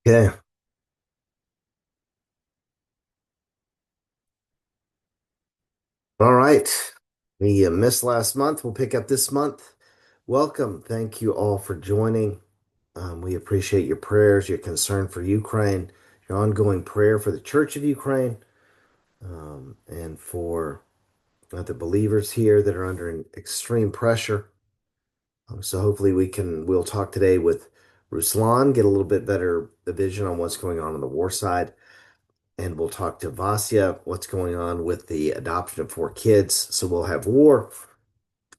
Okay. All right. We missed last month. We'll pick up this month. Welcome. Thank you all for joining. We appreciate your prayers, your concern for Ukraine, your ongoing prayer for the Church of Ukraine, and for the believers here that are under an extreme pressure. So hopefully we'll talk today with Ruslan, get a little bit better vision on what's going on the war side. And we'll talk to Vasya, what's going on with the adoption of 4 kids. So we'll have war,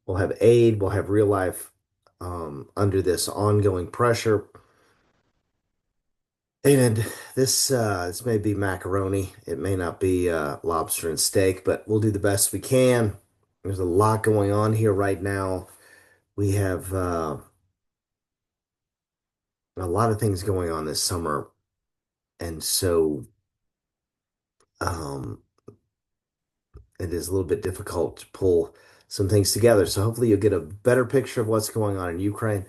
we'll have aid, we'll have real life under this ongoing pressure. And this may be macaroni. It may not be lobster and steak, but we'll do the best we can. There's a lot going on here right now. We have a lot of things going on this summer, and so um, it is a little bit difficult to pull some things together. So hopefully you'll get a better picture of what's going on in Ukraine,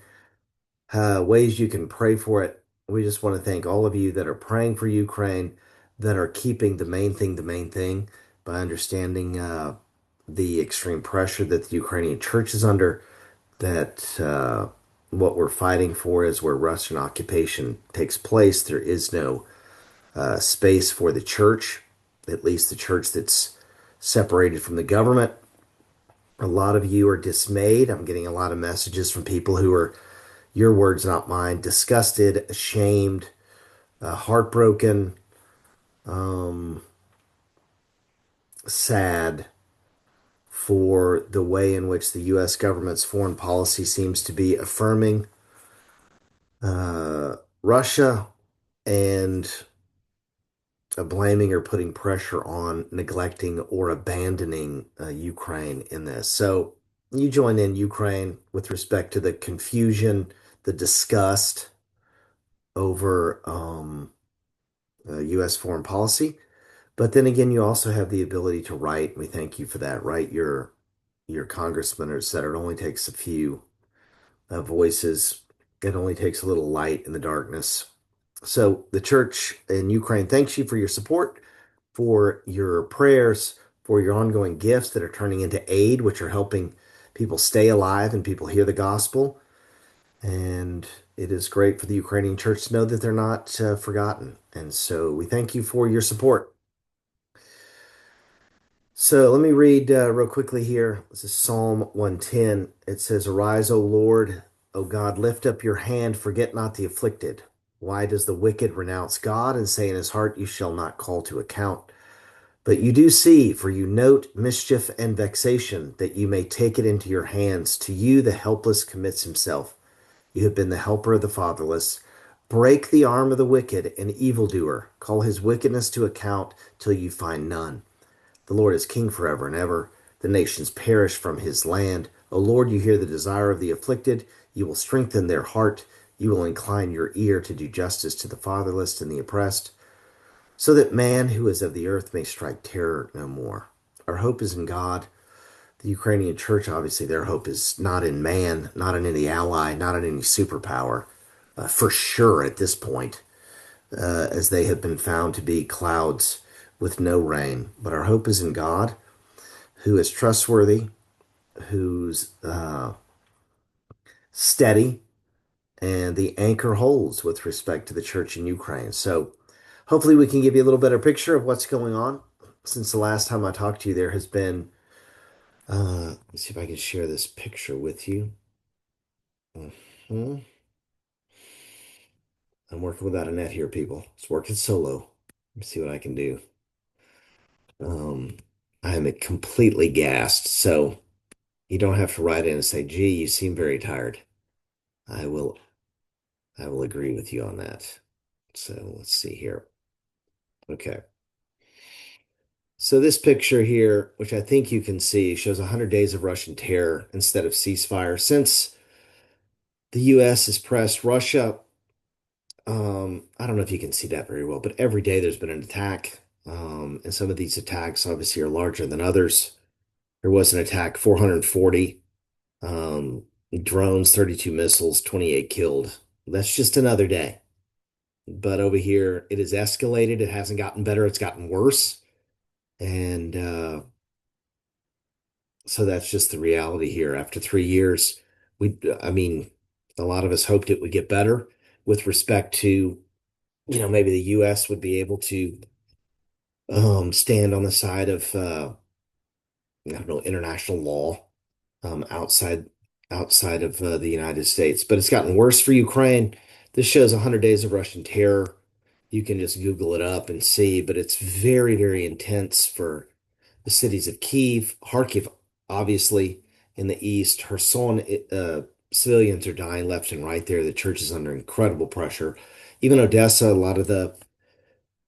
ways you can pray for it. We just want to thank all of you that are praying for Ukraine, that are keeping the main thing, by understanding the extreme pressure that the Ukrainian church is under, that what we're fighting for is where Russian occupation takes place. There is no space for the church, at least the church that's separated from the government. A lot of you are dismayed. I'm getting a lot of messages from people who are, your words, not mine, disgusted, ashamed, heartbroken, um, sad for the way in which the U.S. government's foreign policy seems to be affirming Russia and blaming or putting pressure on neglecting or abandoning Ukraine in this. So you join in Ukraine with respect to the confusion, the disgust over U.S. foreign policy. But then again, you also have the ability to write. We thank you for that. Write your congressman, or et cetera. It only takes a few voices. It only takes a little light in the darkness. So the church in Ukraine thanks you for your support, for your prayers, for your ongoing gifts that are turning into aid, which are helping people stay alive and people hear the gospel. And it is great for the Ukrainian church to know that they're not forgotten. And so we thank you for your support. So let me read real quickly here. This is Psalm 110. It says, Arise, O Lord, O God, lift up your hand, forget not the afflicted. Why does the wicked renounce God and say in his heart, You shall not call to account? But you do see, for you note mischief and vexation, that you may take it into your hands. To you the helpless commits himself. You have been the helper of the fatherless. Break the arm of the wicked and evildoer. Call his wickedness to account till you find none. The Lord is king forever and ever. The nations perish from his land. O Lord, you hear the desire of the afflicted. You will strengthen their heart. You will incline your ear to do justice to the fatherless and the oppressed, so that man who is of the earth may strike terror no more. Our hope is in God. The Ukrainian church, obviously, their hope is not in man, not in any ally, not in any superpower, for sure at this point, as they have been found to be clouds with no rain. But our hope is in God, who is trustworthy, who's steady, and the anchor holds with respect to the church in Ukraine. So hopefully we can give you a little better picture of what's going on. Since the last time I talked to you, there has been, let's see if I can share this picture with you. Mhm. I'm working without a net here, people. It's working solo. Let me see what I can do. Um, I am completely gassed, so you don't have to write in and say, "Gee, you seem very tired." I will, I will agree with you on that. So let's see here. Okay. So this picture here, which I think you can see, shows 100 days of Russian terror instead of ceasefire. Since the U.S. has pressed Russia, I don't know if you can see that very well, but every day there's been an attack. And some of these attacks obviously are larger than others. There was an attack, 440 um, drones, 32 missiles, 28 killed. That's just another day. But over here, it has escalated. It hasn't gotten better. It's gotten worse. And so that's just the reality here. After 3 years, I mean, a lot of us hoped it would get better with respect to, maybe the U.S. would be able to stand on the side of, I don't know, international law outside of the United States. But it's gotten worse for Ukraine. This shows 100 days of Russian terror. You can just Google it up and see, but it's very, very intense for the cities of Kyiv, Kharkiv, obviously in the east. Kherson, civilians are dying left and right there. The church is under incredible pressure. Even Odessa, a lot of the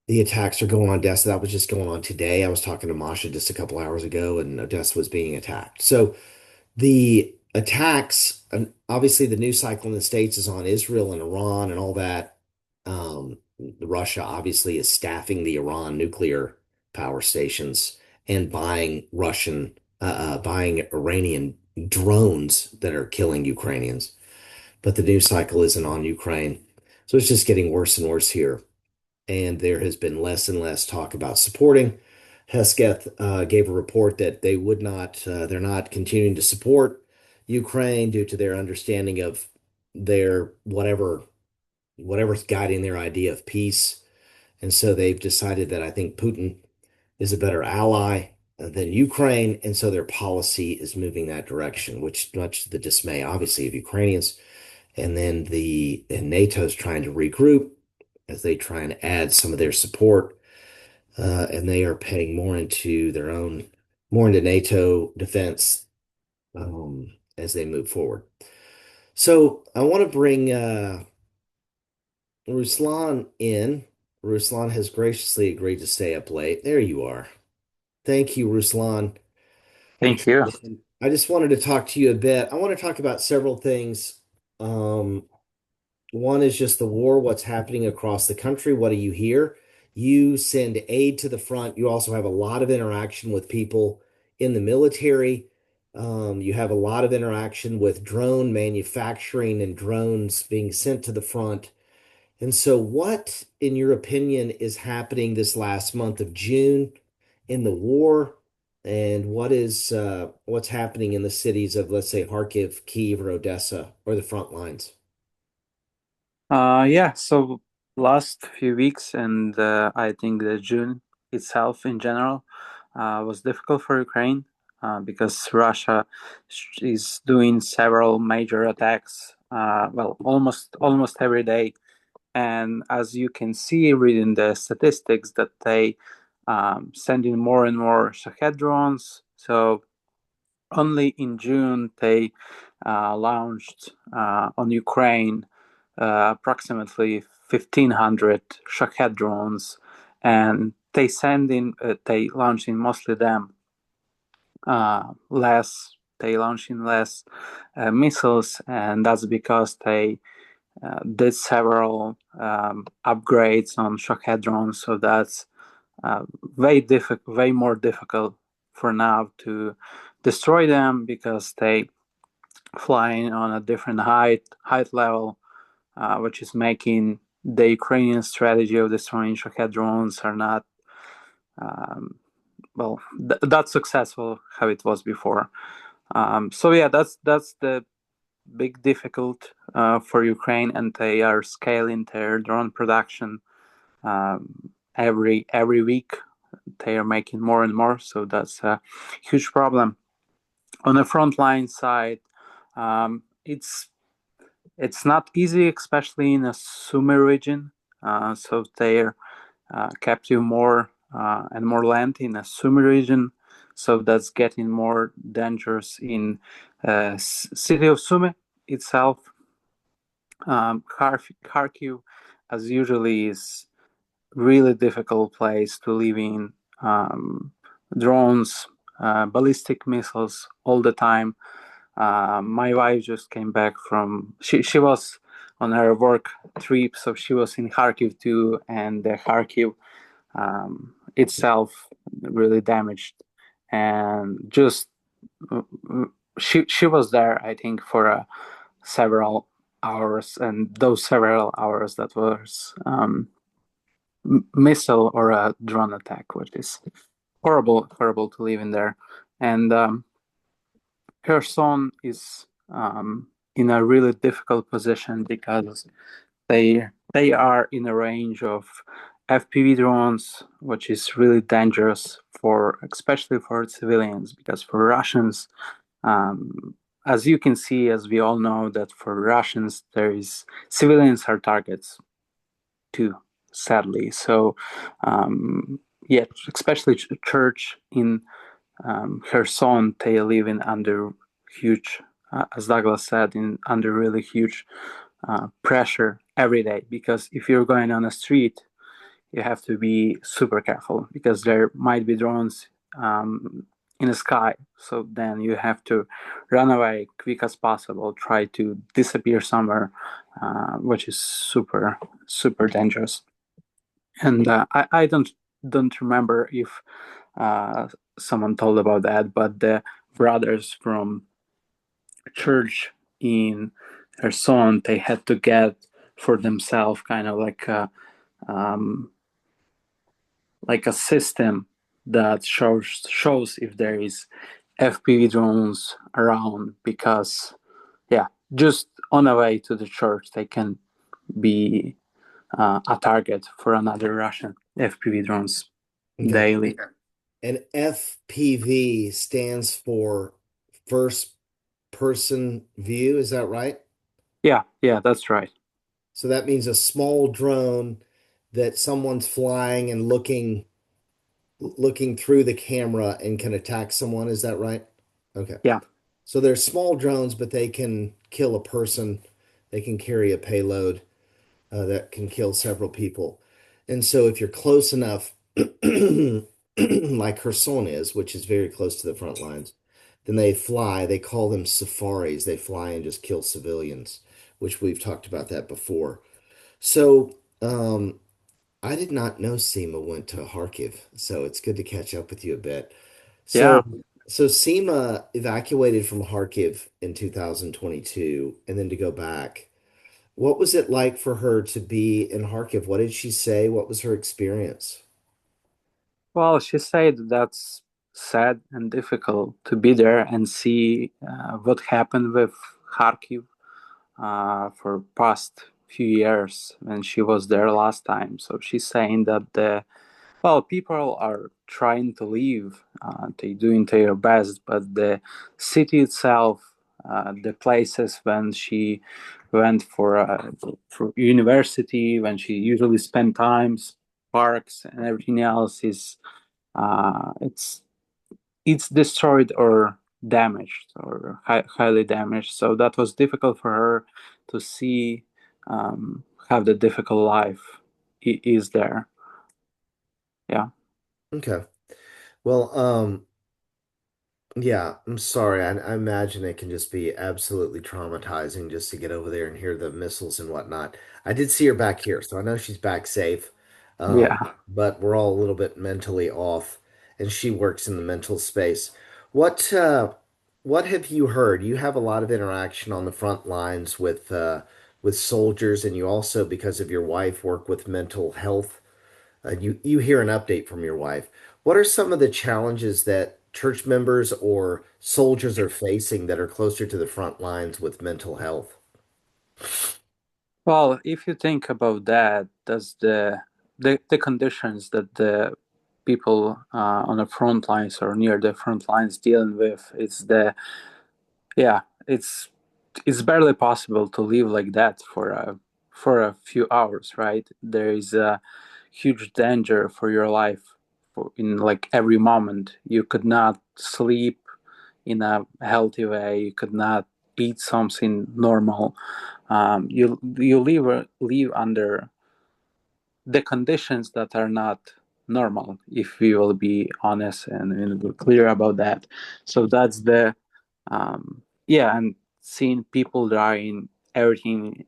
attacks are going on Odessa. That was just going on today. I was talking to Masha just a couple hours ago, and Odessa was being attacked. So the attacks, and obviously the news cycle in the States is on Israel and Iran and all that. Russia obviously is staffing the Iran nuclear power stations and buying Iranian drones that are killing Ukrainians. But the news cycle isn't on Ukraine. So it's just getting worse and worse here. And there has been less and less talk about supporting. Hesketh gave a report that they're not continuing to support Ukraine due to their understanding of their whatever's guiding their idea of peace. And so they've decided that I think Putin is a better ally than Ukraine. And so their policy is moving that direction, which much to the dismay, obviously, of Ukrainians. And then NATO's trying to regroup as they try and add some of their support. And they are paying more into NATO defense as they move forward. So I want to bring Ruslan in. Ruslan has graciously agreed to stay up late. There you are. Thank you, Ruslan, for Thank you. tuning in. I just wanted to talk to you a bit. I want to talk about several things. Um, One is just the war, what's happening across the country. What do you hear? You send aid to the front. You also have a lot of interaction with people in the military. You have a lot of interaction with drone manufacturing and drones being sent to the front. And so, what, in your opinion, is happening this last month of June in the war? And what's happening in the cities of, let's say, Kharkiv, Kyiv, or Odessa, or the front lines? Yeah, so last few weeks and I think the June itself in general was difficult for Ukraine because Russia is doing several major attacks, well, almost every day. And as you can see, reading the statistics, that they sending more and more Shahed drones. So only in June they launched on Ukraine approximately 1,500 Shahed drones, and they launching mostly them less. They launching less missiles, and that's because they did several upgrades on Shahed drones. So that's way more difficult for now to destroy them because they flying on a different height level, which is making the Ukrainian strategy of destroying Shahed drones are not that successful how it was before. So yeah, that's the big difficult for Ukraine, and they are scaling their drone production every week. They are making more and more, so that's a huge problem. On the frontline side, it's it's not easy, especially in a Sumy region. So they're kept you more and more land in a Sumy region. So that's getting more dangerous in city of Sumy itself. Kharkiv, as usually, is really difficult place to live in. Um, Drones, ballistic missiles all the time. My wife just came back from she was on her work trip, so she was in Kharkiv too, and the Kharkiv itself really damaged, and just she was there, I think, for several hours, and those several hours that was missile or a drone attack, which is horrible to live in there. And her son is in a really difficult position because they are in a range of FPV drones, which is really dangerous for especially for civilians, because for Russians, um, as you can see, as we all know, that for Russians there is civilians are targets too, sadly. So yeah, especially church in Kherson, they live in under huge, as Douglas said, in under really huge pressure every day. Because if you're going on a street, you have to be super careful because there might be drones in the sky. So then you have to run away quick as possible, try to disappear somewhere, which is super dangerous. And I don't remember if uh, someone told about that, but the brothers from church in Kherson, they had to get for themselves kind of um, like a system that shows if there is FPV drones around, because yeah, just on the way to the church they can be a target for another Russian FPV drones Okay. daily. And FPV stands for first person view, is that right? Yeah, that's right. So that means a small drone that someone's flying and looking through the camera and can attack someone, is that right? Okay. Yeah. So they're small drones, but they can kill a person. They can carry a payload that can kill several people. And so if you're close enough, like Kherson is, which is very close to the front lines, then they fly. They call them safaris. They fly and just kill civilians, which we've talked about that before. So I did not know Seema went to Kharkiv, so it's good to catch up with you a bit. So, Yeah. so Seema evacuated from Kharkiv in 2022, and then to go back. What was it like for her to be in Kharkiv? What did she say? What was her experience? Well, she said that's sad and difficult to be there and see what happened with Kharkiv for past few years when she was there last time. So she's saying that people are trying to leave. They doing their best, but the city itself, the places when she went for university, when she usually spent times, parks and everything else is it's destroyed or damaged or highly damaged. So that was difficult for her to see how the difficult life is there. Yeah. Okay. Well, yeah, I'm sorry. I imagine it can just be absolutely traumatizing just to get over there and hear the missiles and whatnot. I did see her back here, so I know she's back safe. Yeah. But we're all a little bit mentally off, and she works in the mental space. What what have you heard? You have a lot of interaction on the front lines with soldiers, and you also, because of your wife, work with mental health. You hear an update from your wife. What are some of the challenges that church members or soldiers are facing that are closer to the front lines with mental health? Well, if you think about that, that's the conditions that the people on the front lines or near the front lines dealing with. It's the yeah, it's it's barely possible to live like that for a few hours, right? There is a huge danger for your life in like every moment. You could not sleep in a healthy way. You could not eat something normal. You live under the conditions that are not normal, if we will be honest and clear about that. So that's the yeah, and seeing people dying, everything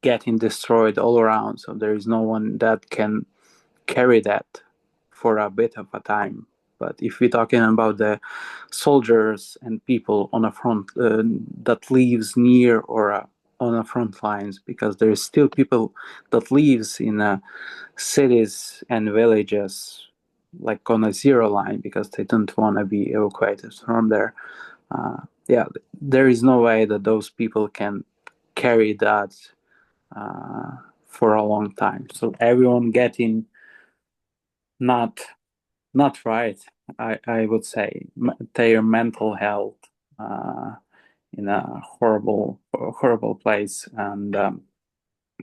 getting destroyed all around. So there is no one that can carry that for a bit of a time. But if we're talking about the soldiers and people on a front that lives near or on the front lines, because there is still people that lives in cities and villages like on a zero line because they don't want to be evacuated from there. Yeah, there is no way that those people can carry that uh, for a long time. So everyone getting not not right. I would say their mental health uh, in a horrible place, and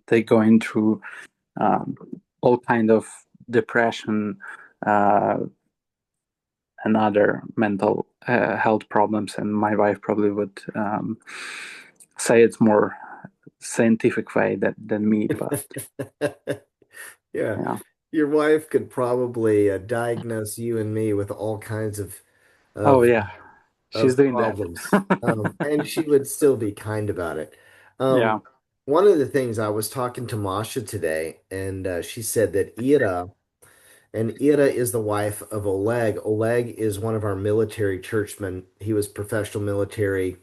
they going through um, all kind of depression uh, and other mental health problems. And my wife probably would say it's more scientific way than me, but Yeah. yeah. Your wife could probably diagnose you and me with all kinds Oh of yeah, she's doing that. problems. And she would still be kind about it. Yeah. One of the things I was talking to Masha today, and she said that Ira is the wife of Oleg. Oleg is one of our military churchmen. He was professional military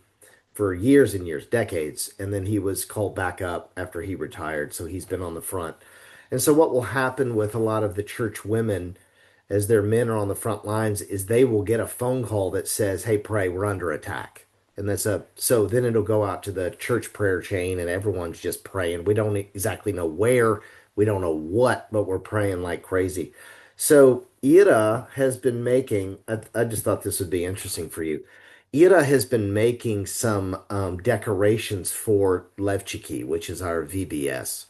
for years and years, decades, and then he was called back up after he retired. So he's been on the front. And so what will happen with a lot of the church women as their men are on the front lines is they will get a phone call that says, "Hey, pray, we're under attack." And that's a so then it'll go out to the church prayer chain and everyone's just praying. We don't exactly know where, we don't know what, but we're praying like crazy. So Ira has been making, I just thought this would be interesting for you. Ira has been making some decorations for Levchiki, which is our VBS,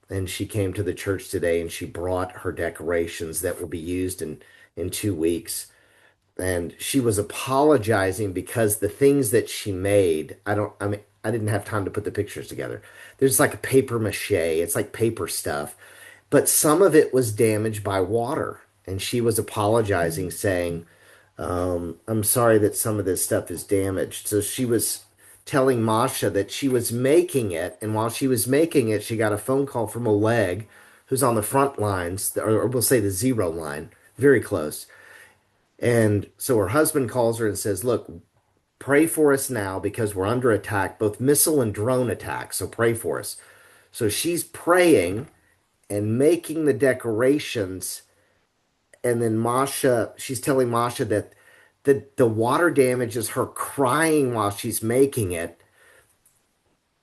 and she came to the church today and she brought her decorations that will be used in 2 weeks. And she was apologizing because the things that she made, I mean, I didn't have time to put the pictures together. There's like a paper mache, it's like paper stuff, but some of it was damaged by water. And she was apologizing, saying, I'm sorry that some of this stuff is damaged. So she was telling Masha that she was making it, and while she was making it, she got a phone call from Oleg, who's on the front lines, or we'll say the zero line, very close. And so her husband calls her and says, "Look, pray for us now because we're under attack, both missile and drone attacks. So pray for us." So she's praying and making the decorations, and then she's telling Masha that the water damage is her crying while she's making it,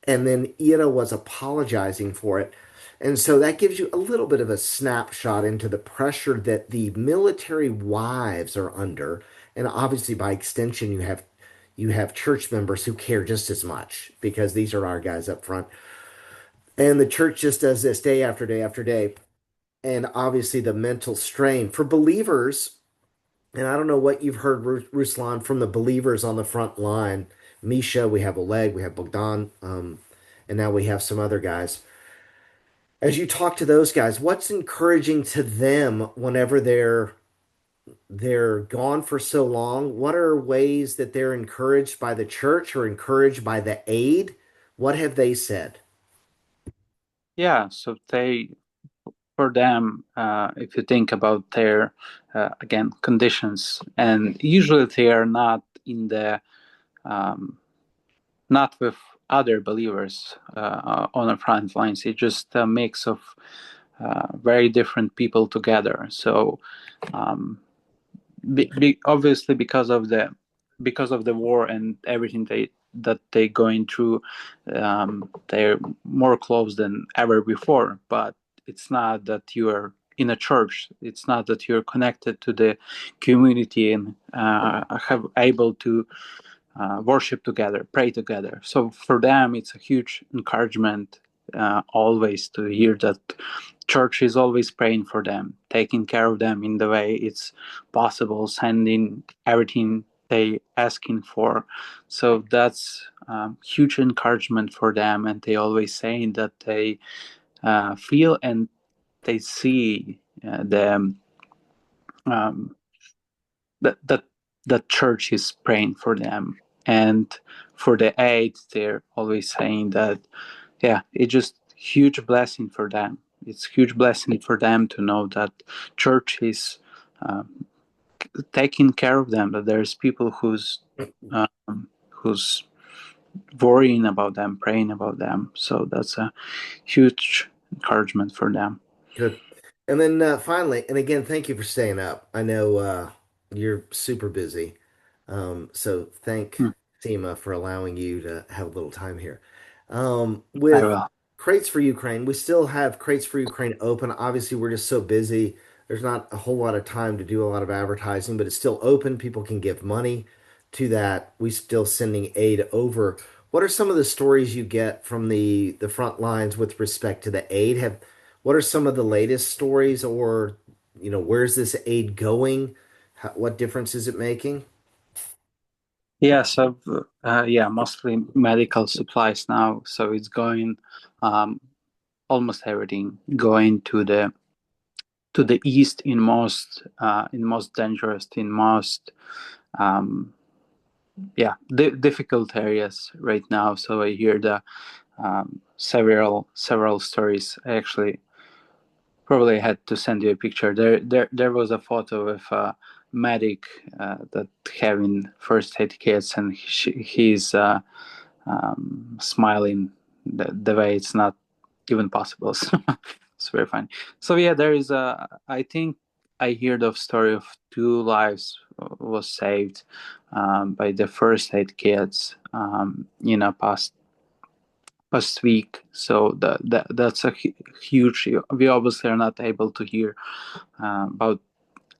and then Ira was apologizing for it. And so that gives you a little bit of a snapshot into the pressure that the military wives are under. And obviously, by extension, you have church members who care just as much because these are our guys up front. And the church just does this day after day after day. And obviously, the mental strain for believers, and I don't know what you've heard, Ruslan, from the believers on the front line. Misha, we have Oleg, we have Bogdan, and now we have some other guys. As you talk to those guys, what's encouraging to them whenever they're gone for so long? What are ways that they're encouraged by the church or encouraged by the aid? What have they said? Yeah, so they for them, if you think about their again conditions, and usually they are not in the um, not with other believers on the front lines. It's just a mix of very different people together. So um, obviously because of the war and everything they going through, they're more close than ever before. But it's not that you are in a church. It's not that you're connected to the community and have able to worship together, pray together. So for them, it's a huge encouragement always to hear that church is always praying for them, taking care of them in the way it's possible, sending everything they asking for. So that's huge encouragement for them, and they always saying that they feel and they see um, that the church is praying for them. And for the aid, they're always saying that, yeah, it's just huge blessing for them. It's huge blessing for them to know that church is um, taking care of them. That there's people who's worrying about them, praying about them. So that's a huge encouragement for them. Good. And then finally, and again, thank you for staying up. I know you're super busy. So thank Hmm, SEMA for allowing you to have a little time here. I With will. Crates for Ukraine, we still have Crates for Ukraine open. Obviously, we're just so busy. There's not a whole lot of time to do a lot of advertising, but it's still open. People can give money to that. We still sending aid over. What are some of the stories you get from the front lines with respect to the aid? What are some of the latest stories, or where's this aid going? What difference is it making? Yeah, so yeah, mostly medical supplies now. So it's going um, almost everything going to the east in most dangerous, in most um, yeah, difficult areas right now. So I hear the several stories. I actually probably had to send you a picture. There was a photo of a medic that having first aid kits, and he's smiling the way it's not even possible. So it's very funny. So yeah, there is a. I think I heard of story of two lives was saved by the first aid kits in a past week. So that's a huge. We obviously are not able to hear about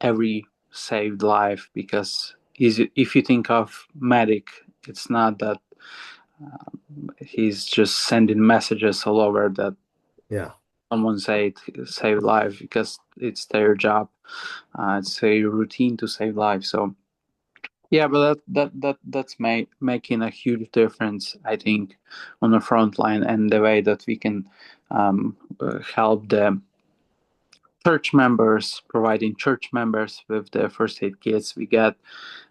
every saved life because if you think of medic, it's not that he's just sending messages all over that Yeah, someone save life because it's their job. It's a routine to save lives. So yeah, but that's making a huge difference, I think, on the front line and the way that we can help the church members, providing church members with the first aid kits. We get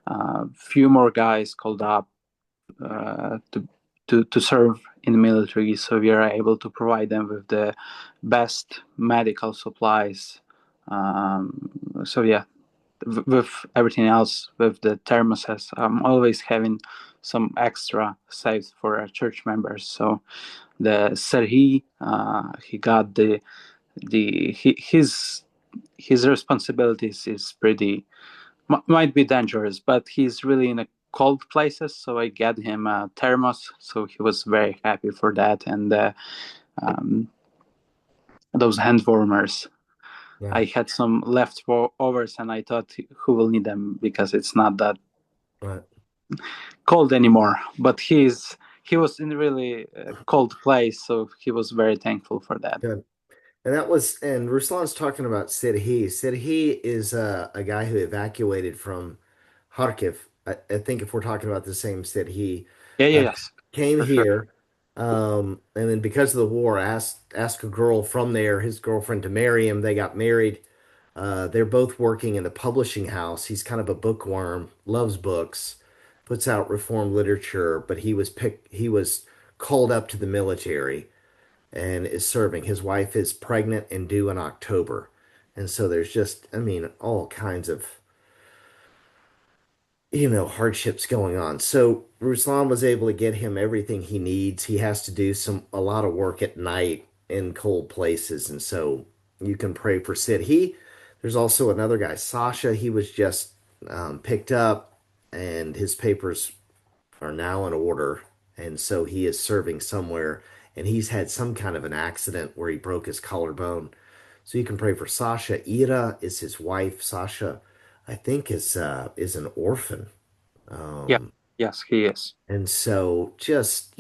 a few more guys called up to to serve in the military, so we are able to provide them with the best medical supplies. So yeah, with everything else, with the thermoses, I'm always having some extra saved for our church members. So the Serhi, he got his responsibilities is pretty might be dangerous, but he's really in a cold places. So I get him a thermos. So he was very happy for that, and um, those hand warmers. yeah, I had some leftovers, and I thought who will need them because it's not that right. cold anymore. But he was in a really cold place, so he was very thankful for that. Good. And Ruslan's talking about Sidhi. Sidhi is a guy who evacuated from Kharkiv. I think if we're talking about the same Sidhi, Yeah, yeah, uh, yes, came for sure. here, and then because of the war, asked a girl from there, his girlfriend, to marry him. They got married. They're both working in a publishing house. He's kind of a bookworm, loves books, puts out reform literature, but he was called up to the military and is serving. His wife is pregnant and due in October. And so there's just, I mean, all kinds of, hardships going on. So Ruslan was able to get him everything he needs. He has to do a lot of work at night in cold places. And so you can pray for Sid. There's also another guy, Sasha. He was just picked up and his papers are now in order. And so he is serving somewhere and he's had some kind of an accident where he broke his collarbone. So you can pray for Sasha. Ira is his wife. Sasha, I think, is an orphan. Yeah, Yes, he is. And so just,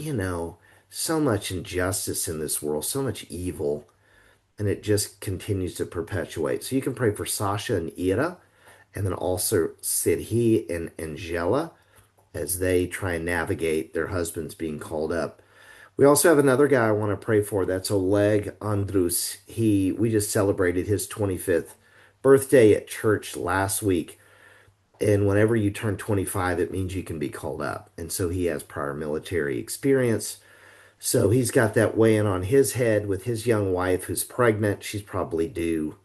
so much injustice in this world, so much evil, and it just continues to perpetuate. So you can pray for Sasha and Ira, and then also Sidhi and Angela as they try and navigate their husbands being called up. We also have another guy I want to pray for. That's Oleg Andrus. We just celebrated his 25th birthday at church last week. And whenever you turn 25, it means you can be called up. And so he has prior military experience. So he's got that weighing on his head with his young wife who's pregnant. She's probably due,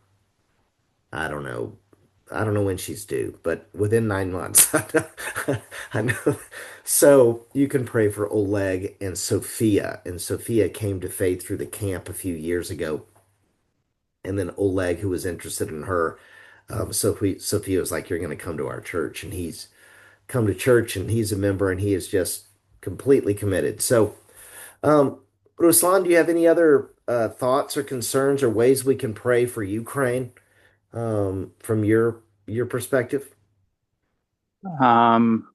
I don't know. I don't know when she's due, but within 9 months. I know. So you can pray for Oleg and Sophia. And Sophia came to faith through the camp a few years ago. And then Oleg, who was interested in her, Sophia was like, "You're going to come to our church." And he's come to church and he's a member and he is just completely committed. So, um, Ruslan, do you have any other thoughts or concerns or ways we can pray for Ukraine from your perspective? Um,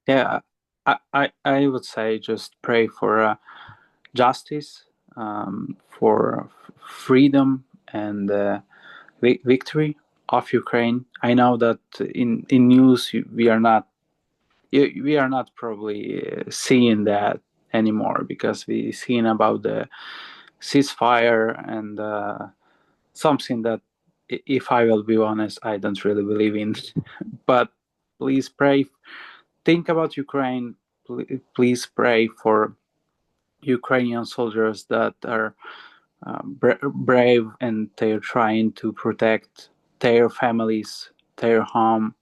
yeah, I would say just pray for justice, for freedom and victory of Ukraine. I know that in news we are not probably seeing that anymore because we seen about the ceasefire and something that, if I will be honest, I don't really believe in. But please pray, think about Ukraine. Please pray for Ukrainian soldiers that are brave and they're trying to protect their families, their home.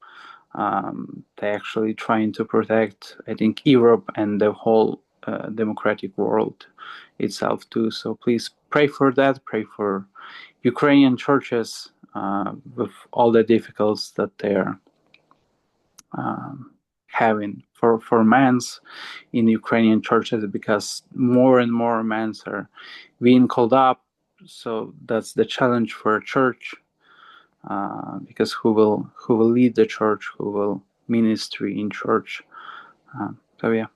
They're actually trying to protect, I think, Europe and the whole democratic world itself too. So please pray for that. Pray for Ukrainian churches with all the difficulties that they're um, having for men's in Ukrainian churches, because more and more men's are being called up. So that's the challenge for a church, because who will lead the church, who will ministry in church. So yeah,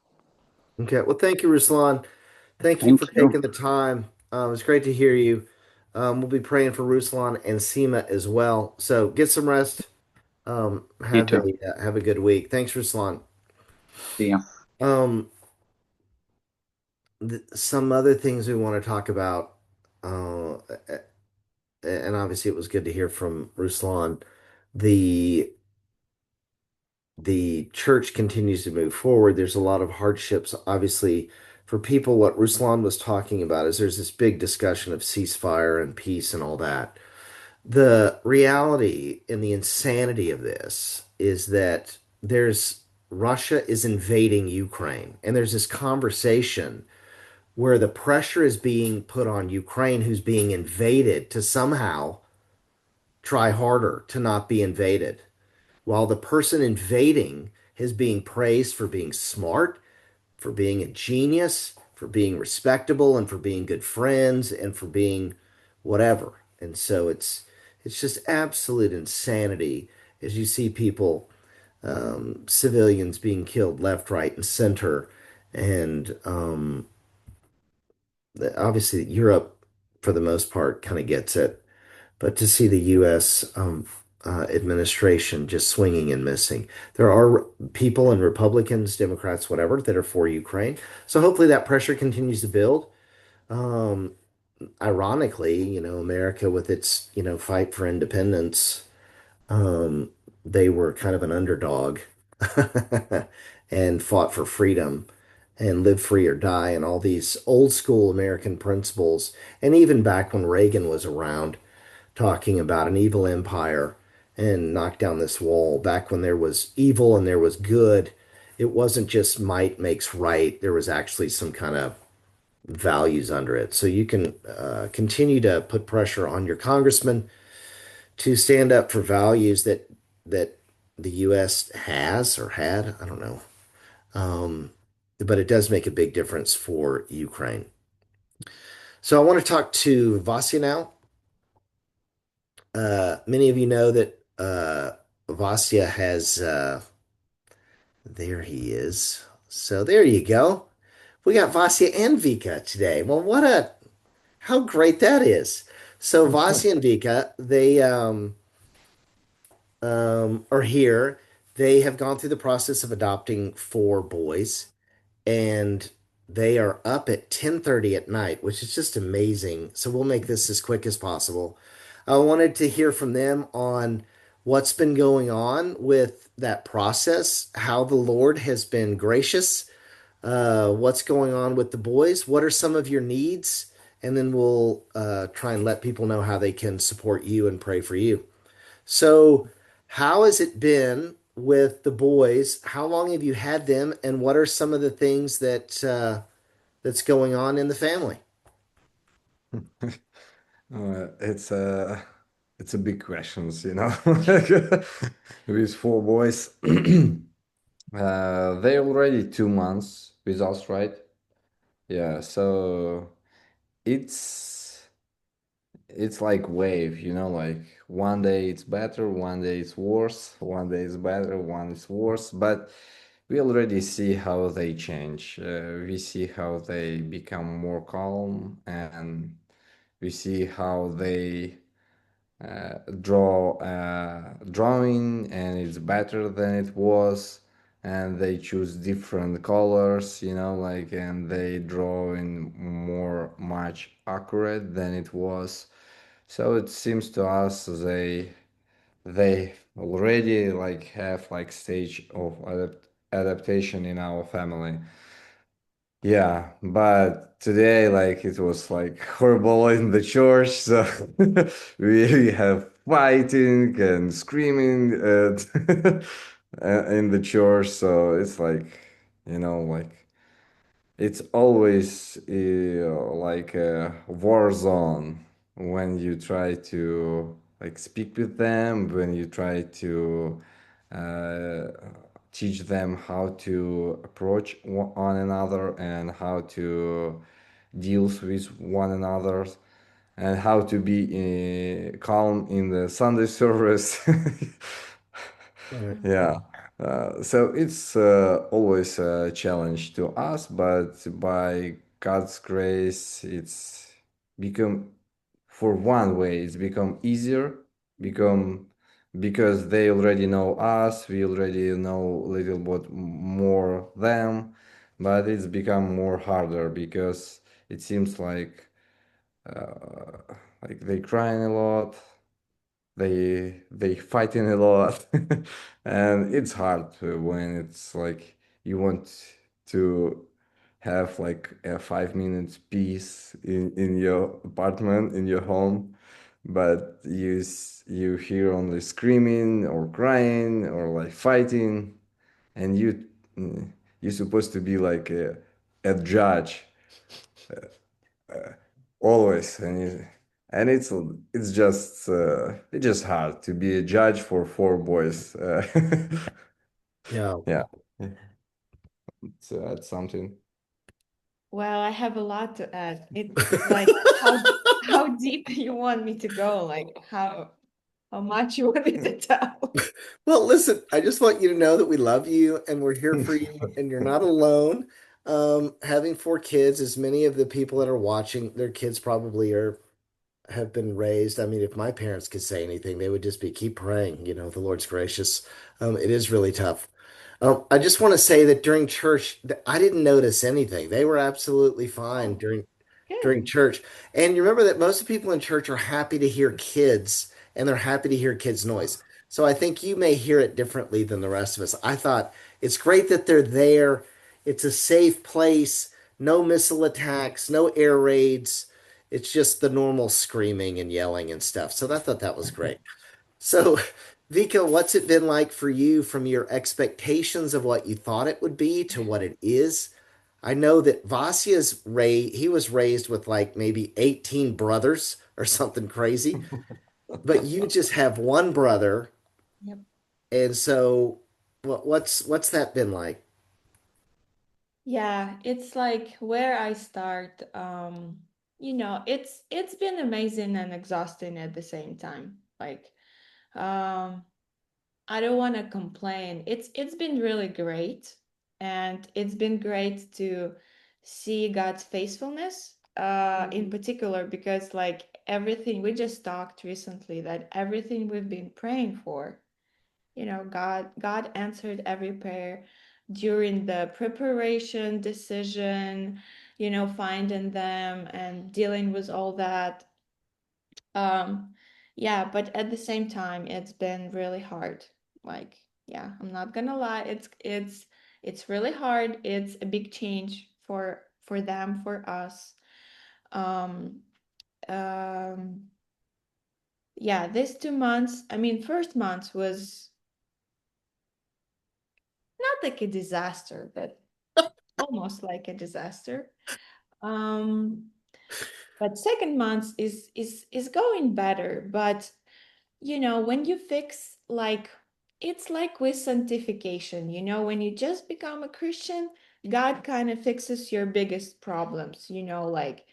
Okay. Well, thank you, Ruslan. Thank you thank for you. taking the time. It's great to hear you. We'll be praying for Ruslan and Seema as well. So get some rest. You too. Have a good week. Thanks, Ruslan. See ya. Um, some other things we want to talk about, and obviously it was good to hear from Ruslan. The the church continues to move forward. There's a lot of hardships, obviously, for people. What Ruslan was talking about is there's this big discussion of ceasefire and peace and all that. The reality and the insanity of this is that there's Russia is invading Ukraine, and there's this conversation where the pressure is being put on Ukraine, who's being invaded, to somehow try harder to not be invaded, while the person invading is being praised for being smart, for being a genius, for being respectable, and for being good friends, and for being whatever. And so it's just absolute insanity as you see people, civilians being killed left, right, and center, and obviously Europe, for the most part, kind of gets it. But to see the U.S. Administration just swinging and missing, there are people and Republicans, Democrats, whatever, that are for Ukraine. So hopefully that pressure continues to build. Um, Ironically, America with its, fight for independence, um, they were kind of an underdog and fought for freedom and live free or die and all these old school American principles. And even back when Reagan was around talking about an evil empire and knock down this wall, back when there was evil and there was good, it wasn't just might makes right. There was actually some kind of values under it. So you can continue to put pressure on your congressman to stand up for values that the U.S. has or had. I don't know. Um, but it does make a big difference for Ukraine. So I want to talk to Vasya now. Many of you know that Vasya has There he is. So there you go. We got Vasya and Vika today. Well, how great that is. So Vasya and Vika, they are here. They have gone through the process of adopting four boys, and they are up at 10:30 at night, which is just amazing. So we'll make this as quick as possible. I wanted to hear from them on what's been going on with that process, how the Lord has been gracious, what's going on with the boys, what are some of your needs, and then we'll try and let people know how they can support you and pray for you. So, how has it been with the boys? How long have you had them, and what are some of the things that's going on in the family? It's a big questions, you know. With four boys, they're already 2 months with us, right? Yeah, so it's it's like wave, you know, like one day it's better, one day it's worse, one day it's better, one is worse, but we already see how they change. We see how they become more calm, and we see how they drawing, and it's better than it was, and they choose different colors, you know, like, and they draw in more much accurate than it was. So it seems to us they already like have like stage of adaptation in our family. Yeah, but today, like, it was like horrible in the church. So we have fighting and screaming in the church. So it's like, like it's always like a war zone when you try to like speak with them, when you try to uh, teach them how to approach one another and how to deal with one another and how to be calm in the Sunday service. Right. Yeah. So it's always a challenge to us, but by God's grace, it's become, for one way, it's become easier, become because they already know us, we already know a little bit more them, but it's become more harder because it seems like they crying a lot, they fighting a lot, and it's hard when it's like you want to have like a 5 minutes peace in your apartment, in your home, but you hear only screaming or crying or like fighting, and mm, you're supposed to be like a judge always, and it's just hard to be a judge for four boys. Yeah. Yeah, so that's something. Well, I have a lot to add. It's like how deep you want me to go, like how much you want me to tell. Well, listen, I just want you to know that we love you and we're here for you, and you're not alone. Having four kids, as many of the people that are watching, their kids probably are have been raised. I mean, if my parents could say anything, they would just be keep praying. The Lord's gracious. It is really tough. I just want to say that during church, I didn't notice anything. They were absolutely fine Oh, during good. church. And you remember that most of the people in church are happy to hear kids, and they're happy to hear kids' noise. So I think you may hear it differently than the rest of us. I thought it's great that they're there. It's a safe place. No missile attacks, no air raids. It's just the normal screaming and yelling and stuff. So I thought that was great. So, Vika, what's it been like for you from your expectations of what you thought it would be to what it is? I know that he was raised with like maybe 18 brothers or something crazy, but you just have one brother. Yep. And so what's that been like? Yeah, it's like where I start. It's been amazing and exhausting at the same time. Like, um, I don't want to complain. It's been really great, and it's been great to see God's faithfulness, in particular because like everything we just talked recently, that everything we've been praying for, God answered every prayer during the preparation, decision, finding them and dealing with all that. Um, yeah, but at the same time, it's been really hard. Like, yeah, I'm not gonna lie, it's really hard. It's a big change for them, for us. Um, um, yeah, these 2 months, I mean, first month was not like a disaster, but almost like a disaster. Um, but second month is going better, but when you fix, like, it's like with sanctification, when you just become a Christian, God kind of fixes your biggest problems, like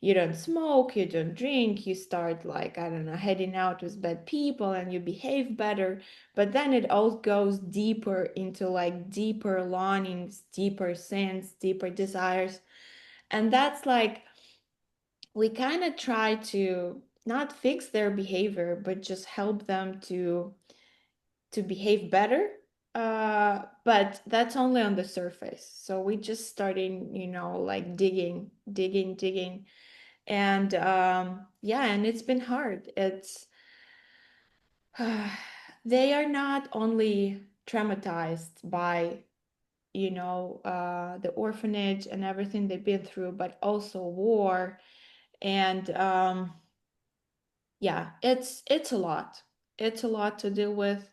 you don't smoke, you don't drink, you start, like, I don't know, heading out with bad people and you behave better. But then it all goes deeper into like deeper longings, deeper sins, deeper desires. And that's like we kind of try to not fix their behavior, but just help them to behave better. But that's only on the surface. So we just starting, like digging. And yeah, and it's been hard. It's they are not only traumatized by, the orphanage and everything they've been through, but also war. And yeah, it's a lot. It's a lot to deal with.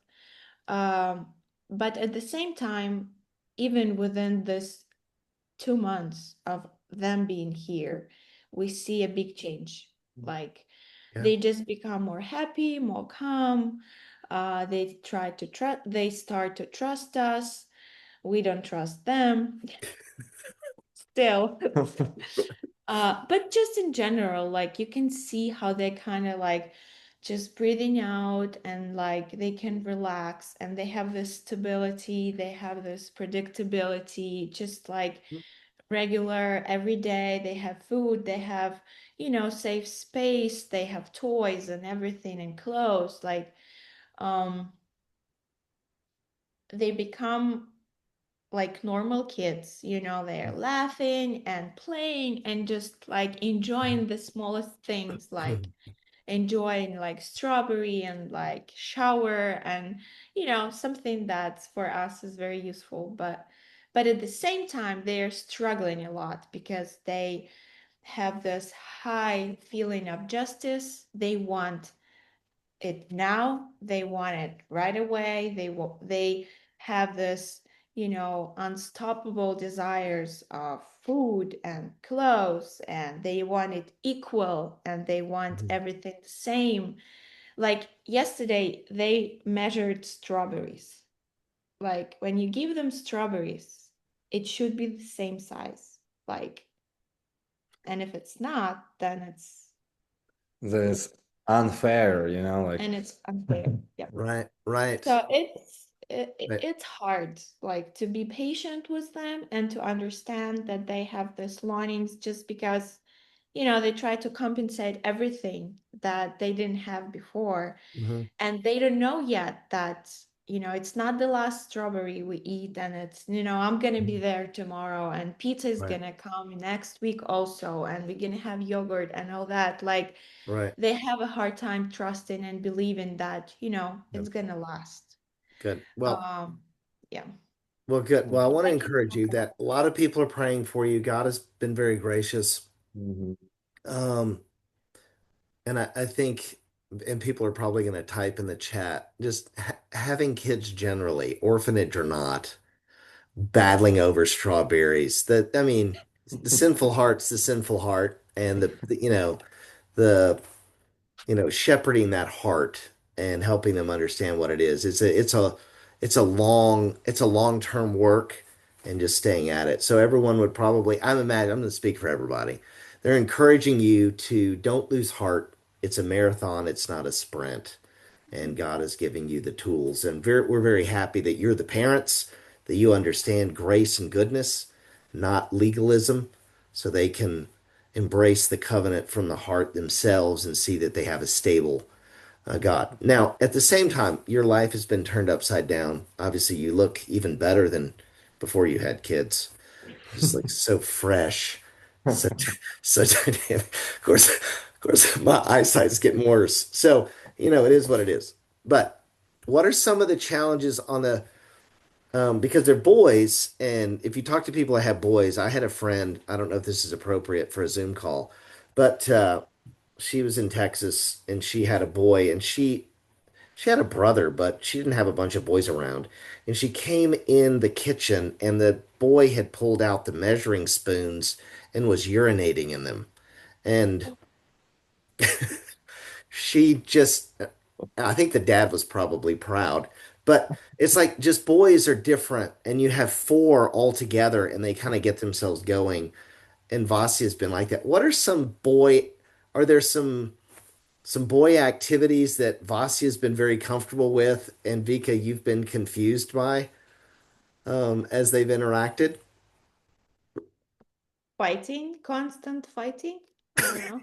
Um, but at the same time, even within this 2 months of them being here, we see a big change. Like Yeah. they just become more happy, more calm. They start to trust us. We don't trust them still. But just in general, like you can see how they kind of like just breathing out and like they can relax and they have this stability, they have this predictability, just like regular every day. They have food, they have, safe space, they have toys and everything and clothes. Like, um, they become like normal kids, they're laughing and playing and just like enjoying the smallest things, like enjoying like strawberry and like shower and something that for us is very useful, but at the same time they're struggling a lot because they have this high feeling of justice. They want it now, they want it right away. They have this, unstoppable desires of food and clothes, and they want it equal, and they want everything the same. Like yesterday they measured strawberries. Like when you give them strawberries, it should be the same size. Like, and if it's not, then This unfair, like and it's unfair. Yeah. Right, right, So right. it's hard, like to be patient with them and to understand that they have this longings just because, they try to compensate everything that they didn't have before. Hmm. And they don't know yet that, it's not the last strawberry we eat, and it's, I'm gonna be there tomorrow, and pizza is Right, gonna come next week also, and we're gonna have yogurt and all that. Like right. they have a hard time trusting and believing that, Yep. it's gonna last. Good. Well, Um, yeah. good. Well, I want to Thank you encourage so you much. that a lot of people are praying for you. God has been very gracious. Mhm. Um, and I think, and people are probably going to type in the chat, just ha having kids generally, orphanage or not, battling over strawberries. That, I mean, the sinful heart's the sinful heart, and the shepherding that heart and helping them understand what it is. It's a long-term work and just staying at it. So everyone would probably, I'm going to speak for everybody. They're encouraging you to don't lose heart. It's a marathon, it's not a sprint. and God is giving you the tools. And we're very happy that you're the parents, that you understand grace and goodness, not legalism, so they can embrace the covenant from the heart themselves and see that they have a stable God. Now, at the same time, your life has been turned upside down. Obviously, you look even better than before you had kids. You just look so fresh, so so dynamic. Of course, my eyesight's getting worse. So, it is what it is. But what are some of the challenges on the because they're boys, and if you talk to people that have boys, I had a friend, I don't know if this is appropriate for a Zoom call, but she was in Texas and she had a boy and she had a brother, but she didn't have a bunch of boys around. And she came in the kitchen, and the boy had pulled out the measuring spoons and was urinating in them. And she just, I think the dad was probably proud, but it's like just boys are different, and you have four all together, and they kind of get themselves going. And Vasi has been like that. Are there some boy activities that Vasi has been very comfortable with, and Vika, you've been confused by as they've interacted? Fighting, constant fighting. I don't know.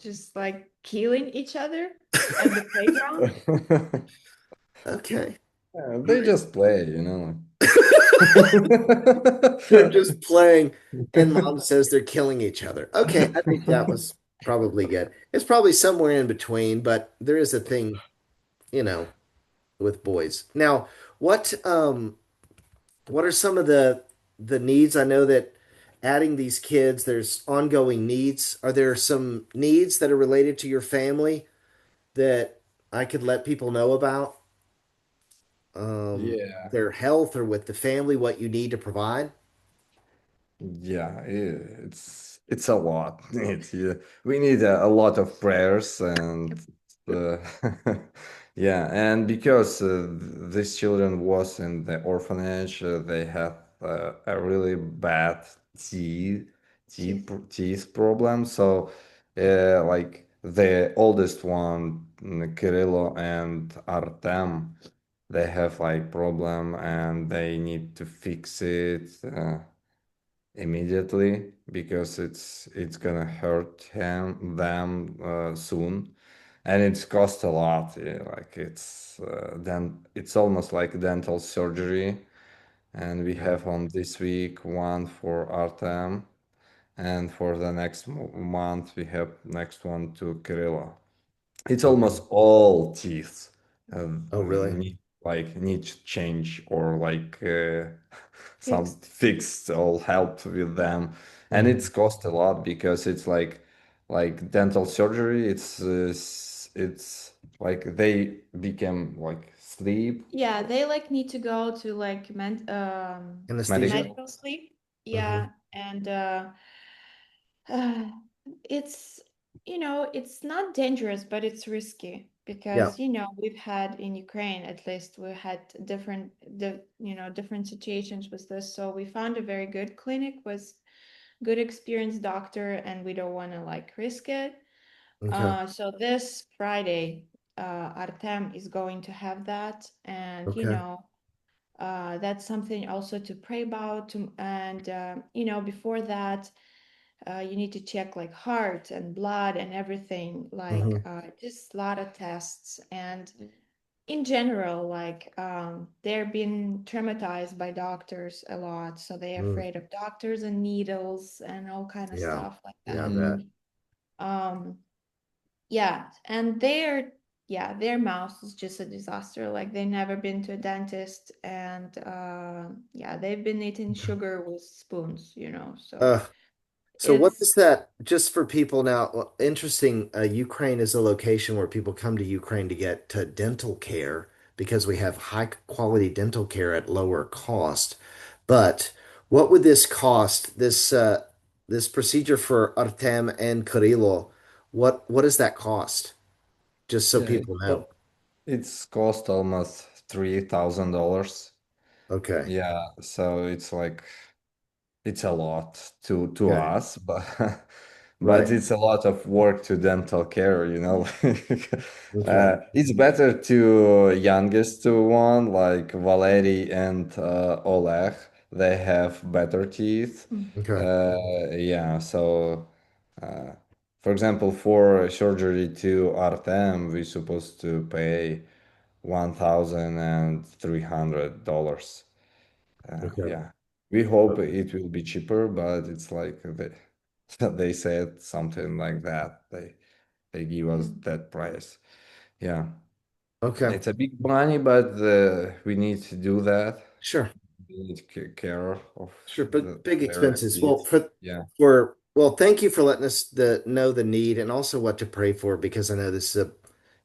Just like killing each other at the playground. Okay. Yeah, All they right. just play, you know. They're just playing, and mom says they're killing each other. Okay, I think that was probably good. It's probably somewhere in between, but there is a thing, you know, with boys. Now, what what are some of the needs? I know that adding these kids, there's ongoing needs. Are there some needs that are related to your family that I could let people know about? Yeah. Their health or with the family, what you need to provide? Yeah, it's a lot. It's we need a lot of prayers and uh, yeah, and because these children was in the orphanage, they have a really bad Jeez. teeth problem. So, like the oldest one, Kirilo and Artem, they have like problem and they need to fix it. Immediately because it's gonna hurt them soon, and it's cost a lot. Like it's then it's almost like dental surgery, and we Okay. have on this week one for Artem, and for the next month we have next one to Kirilla. It's Okay. almost all teeth Oh, really? need to change or like some Fixed. fixed or help with them, and it's Mhm. cost a lot because it's like dental surgery. It's like they become like sleep Yeah, they like need to go to like Anesthesia? medical. medical sleep. Hmm. Yeah, and uh, it's it's not dangerous, but it's risky Yeah. because we've had in Ukraine, at least we had different situations with this. So we found a very good clinic with good experienced doctor, and we don't want to like risk it. Okay. So this Friday, Artem is going to have that, and Okay. that's something also to pray about. And before that, you need to check like heart and blood and everything, like Hmm. just a lot of tests. And in general, like they're being traumatized by doctors a lot, so they're Mm. afraid of doctors and needles and all kind of Yeah. stuff like Yeah, I that. Mm. bet. Um, yeah, and their mouth is just a disaster. Like they never been to a dentist, and yeah, they've been eating sugar with spoons, so Uh, so what it's is that, just for people now? Well, interesting, Ukraine is a location where people come to Ukraine to get dental care because we have high quality dental care at lower cost. But what would this cost, this procedure for Artem and Kirilo, what does that cost? Just so Yeah, people know. it's cost almost $3,000. Okay. Yeah, so it's like it's a lot to Okay. us, but but Right. it's a lot of work to dental care, you know. Okay. It's better to youngest one like Valery and Oleg. They have better teeth. Mm. Okay. Yeah, so uh, for example, for surgery to Artem, we supposed to pay $1,300. Okay. Yeah, we hope it will be cheaper, but it's like they said something like that. They give us Mm. that price. Yeah, Okay. it's a big money, but we need to do that. Sure. We need to care of Sure, but big their expenses. Well, teeth. Yeah. thank you for letting us know the need and also what to pray for because I know this is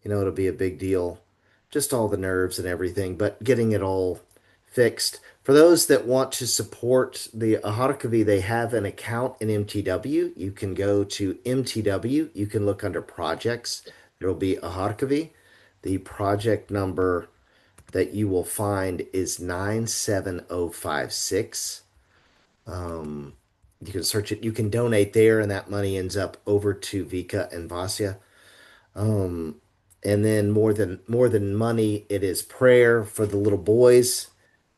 it'll be a big deal, just all the nerves and everything, but getting it all fixed. For those that want to support the Ahadakavi, they have an account in MTW. You can go to MTW. You can look under projects. There will be Ahadakavi. The project number that you will find is 97056. You can search it. You can donate there, and that money ends up over to Vika and Vasya. And then more than money, it is prayer for the little boys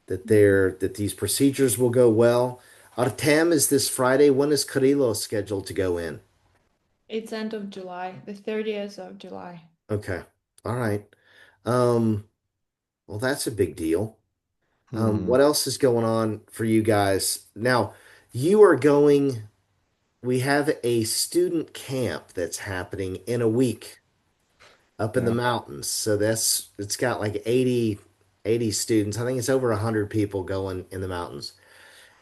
that these procedures will go well. Artem is this Friday. When is Kirilo scheduled to go in? It's end of July, the 30th of July. Okay, all right. Um, well, that's a big deal. Hmm. What else is going on for you guys now? You are going. We have a student camp that's happening in a week up in the Yeah. mountains. So it's got like 80 students. I think it's over 100 people going in the mountains.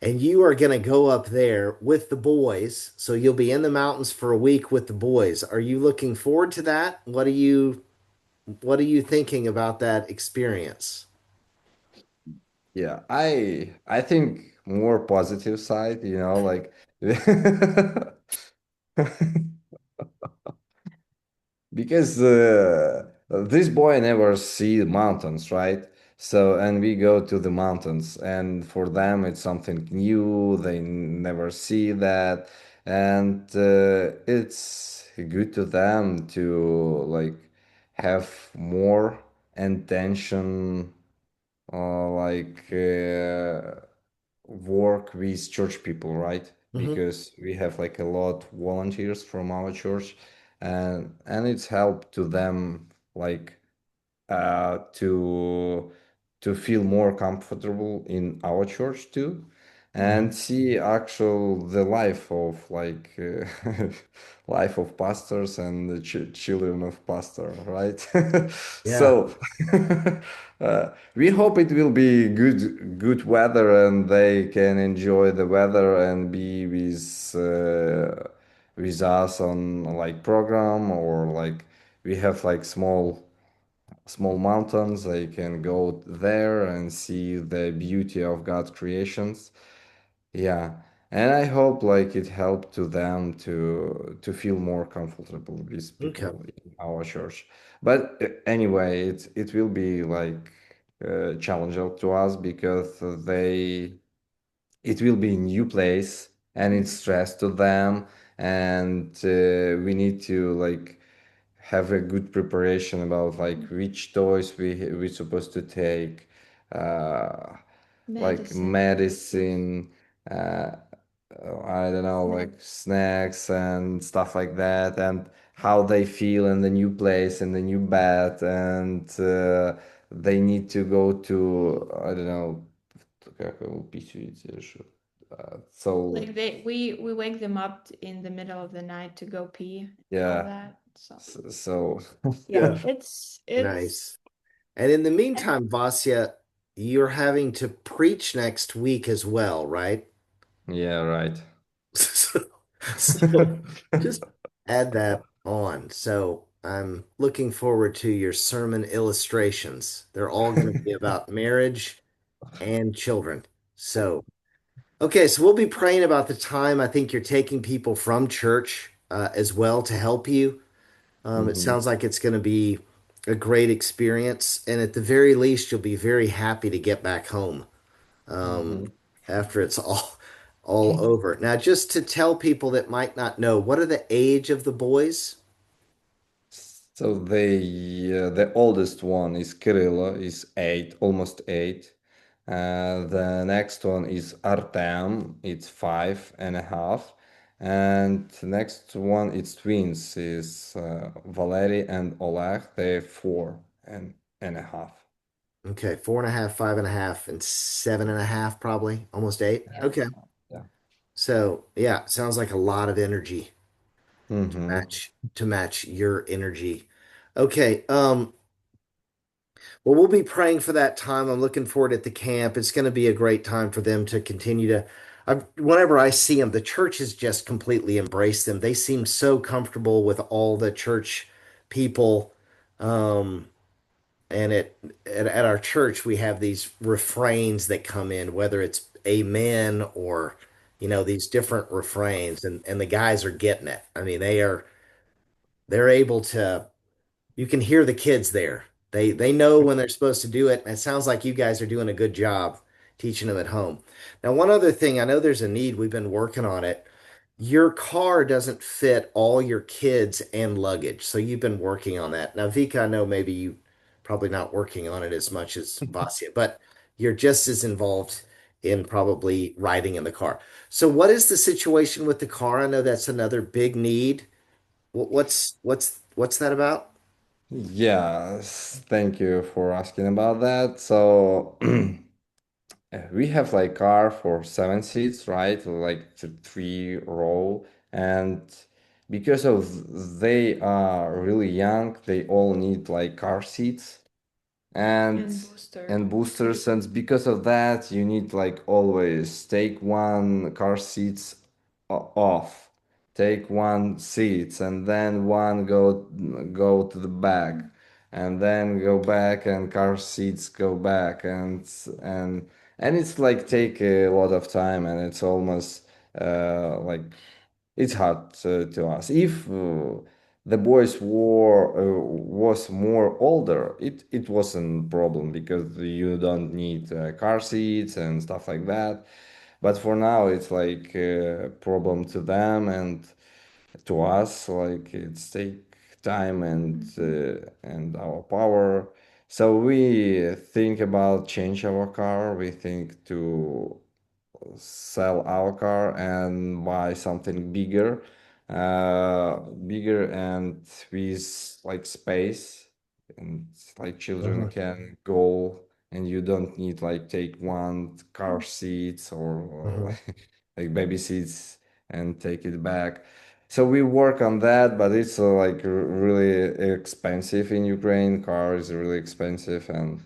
And you are going to go up there with the boys. So you'll be in the mountains for a week with the boys. Are you looking forward to that? What are you thinking about that experience? Yeah. I think more positive side, you know, like because this boy never see mountains, right? So, and we go to the mountains, and for them it's something new. They never see that, and it's good to them to like have more intention, work with church people, right? Hmm. Because we have like a lot volunteers from our church, and it's help to them like to feel more comfortable in our church too, and see actual the life of life of pastors and the children of pastor, right? Yeah. So we hope it will be good weather and they can enjoy the weather and be with us on like program, or like we have like small mountains. They can go there and see the beauty of God's creations. Yeah. And I hope like it helped to them to feel more comfortable with Okay. people in our church. But anyway, it will be like challenging to us because it will be a new place and it's Mm. stress to them, and we need to like have a good preparation about like which toys we supposed to take, uh, like Medicine, medicine, uh, I don't know, snack. like snacks and stuff like that, and how they feel in the new place, in the new bed, and they need to go to, I don't know, как его описывать, so Like we wake them up in the middle of the night to go pee, all yeah, that. So so yeah, Yeah. it's Nice. And in the meantime, Vasya, you're having to preach next week as well, right? yeah, right. So, so just add that on. So I'm looking forward to your sermon illustrations. They're all going to be about marriage and children. So, okay, so we'll be praying about the time. I think you're taking people from church as well to help you. It Hmm. sounds like it's going to be a great experience. And at the very least, you'll be very happy to get back home um, Hmm. after it's all. all over. Now, just to tell people that might not know, what are the age of the boys? So the oldest one is Kirilla, is 8, almost 8. The next one is Artem, it's 5.5. And the next one is twins, is Valery and Oleg, they're 4.5. Okay, 4.5, 5.5, and 7.5, probably almost 8. Yeah. Okay. Yeah. So yeah, sounds like a lot of energy Mm-hmm. to match your energy. Okay. Well, we'll be praying for that time. I'm looking forward at the camp. It's going to be a great time for them to continue to. Whenever I see them, the church has just completely embraced them. They seem so comfortable with all the church people. Um, and at our church, we have these refrains that come in, whether it's amen or, these different refrains, and the guys are getting it. I mean, they're able to you can hear the kids there. They know when they're supposed to do it, and it sounds like you guys are doing a good job teaching them at home. Now, one other thing, I know there's a need. We've been working on it. Your car doesn't fit all your kids and luggage, so you've been working on that. Now, Vika, I know maybe you probably not working on it as much as Vasya, but you're just as involved in probably riding in the car. So, what is the situation with the car? I know that's another big need. What's that about? Yes, thank you for asking about that. So we have like car for 7 seats, right? Like the 3 row, and because of they are really young, they all need like car seats and And booster. and boosters, and because of that you need like always take one car seats off, take one seats, and then one go to the back, and then go back and car seats go back, and it's like take a lot of time, and it's almost like it's hard to us. If the boys were was more older, it wasn't problem because you don't need car seats and stuff like that. But for now, it's like a problem to them and to us. Like it's take time Mhm. and our power. So we think about change our car. We think to sell our car and buy something bigger and with like space, and like children Mhm, can go, and you don't need like take one car seats or mhm. like baby seats and take it back. So we work on that, but it's like really expensive in Ukraine. Car is really expensive, and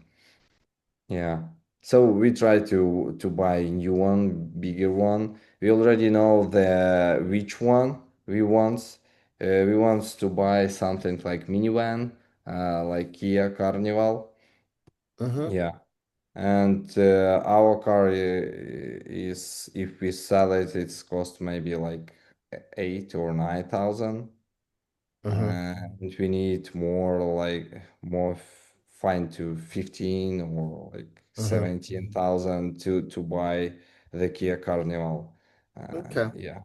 yeah. So we try to buy a new one, bigger one. We already know the which one we want. We want to buy something like minivan, like Kia Carnival. Mhm. Yeah. And our car is, if we sell it, it's cost maybe like 8 or 9 thousand, Mhm. and we need more like more fine to 15 or like Mhm. 17,000 to buy the Kia Carnival. Okay. Yeah.